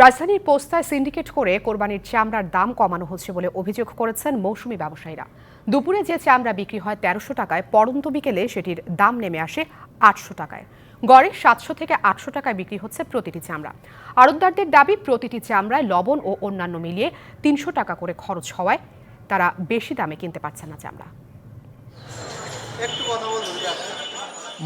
রাজধানীর পোস্তায় সিন্ডিকেট করে কোরবানির চামড়ার দাম কমানো হচ্ছে বলে অভিযোগ করেছেন মৌসুমী ব্যবসায়ীরা। দুপুরে যে চামড়া বিক্রি হয় ১৩০০ টাকায়, পড়ন্ত বিকেলে সেটির দাম নেমে আসে ৮০০ টাকায়। গড়ে ৭০০ থেকে ৮০০ টাকায় বিক্রি হচ্ছে প্রতিটি চামড়া। আড়তদারদের দাবি, প্রতিটি চামড়ায় লবণ ও অন্যান্য মিলিয়ে ৩০০ টাকা করে খরচ হওয়ায় তারা বেশি দামে কিনতে পারছেন না চামড়া।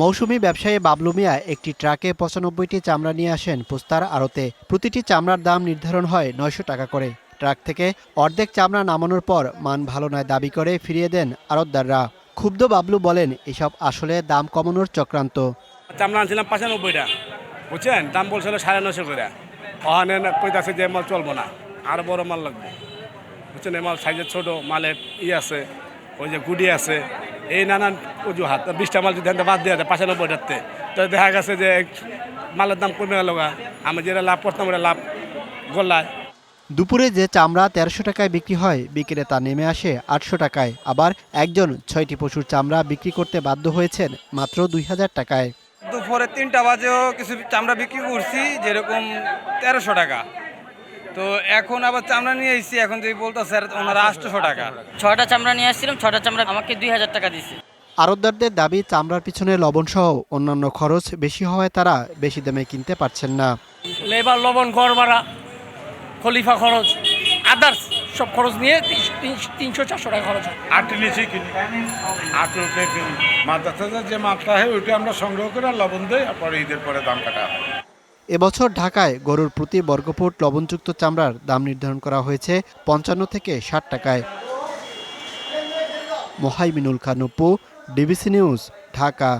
মৌসুমী ব্যবসায়ী বাবলু মিয়া একটি ট্রাকে ৯৫টি চামড়া নিয়ে আসেন পোস্তার আড়তে। প্রতিটি চামড়ার দাম নির্ধারণ হয় ৯০০ টাকা করে। ট্রাক থেকে অর্ধেক চামড়া নামানোর পর মান ভালো নয় দাবি করে ফিরিয়ে দেন আড়তদাররা। ক্ষুব্ধ বাবলু বলেন, এসব আসলে দাম কমানোর চক্রান্ত। চামড়া আনছিলাম ৯৫টা, বুঝছেন, দাম বলছিল ৯৫০ করে। ওখানে কইতাছে যে মাল চলবো না, আরো বড় মাল লাগবে, বুঝছেন। এই মাল সাইজের ছোট মালের আছে, ওই যে গুডি আছে, এই নানান অজুহাত। ২০টা মাল যদি বাদ দেওয়া যায় ৯৫টাতে, তো দেখা গেছে যে মালের দাম কমে গেল। আমি যেটা লাভ করতাম ওটা লাভ গোল্লায়। দুপুরে যে চামড়া ১৩০০ টাকায় বিক্রি হয়, বিকেলে তা নেমে আসে ৮০০ টাকায়। আবার একজন ৬টি পশুর চামড়া বিক্রি করতে বাধ্য হয়েছেন মাত্র ২০০০ টাকায়। দুপুরে ৩টা বাজেও কিছু চামড়া বিক্রি করছি, যেরকম ১৩০০ টাকা। তো এখন আবার চামড়া নিয়ে এসেছি, এখন যদি বলতেছে ওনারা ৮০০ টাকা। ৬টা চামড়া নিয়ে আসছিলাম, ৬টা চামড়া আমাকে ২০০০ টাকা দিচ্ছে। আড়তদারদের দাবি, চামড়ার পিছনে লবণসহ অন্যান্য খরচ বেশি হওয়ায় তারা বেশি দামে কিনতে পারছেন না। লেবার, লবণ, ঘর ভাড়া, খলিফা খরচ, আদার্স সব খরচ নিয়ে ৩০০-৪০০ টাকা খরচ হয়। আটটি নিচেই কিনি, আটতে কিনি। মাদ্রাসাতে যে মাত্রা হয় ওইটা আমরা সংগ্রহ করে লবণ দিই, পরে ঈদের পরে দাম কাটা হয়। এবছর ঢাকায় গরুর প্রতি বর্গফুট লবণযুক্ত চামড়ার দাম নির্ধারণ করা হয়েছে ৫৫ থেকে ৬০ টাকায়। মোহাইমিনুল খান, ডিবিসি নিউজ, ঢাকা।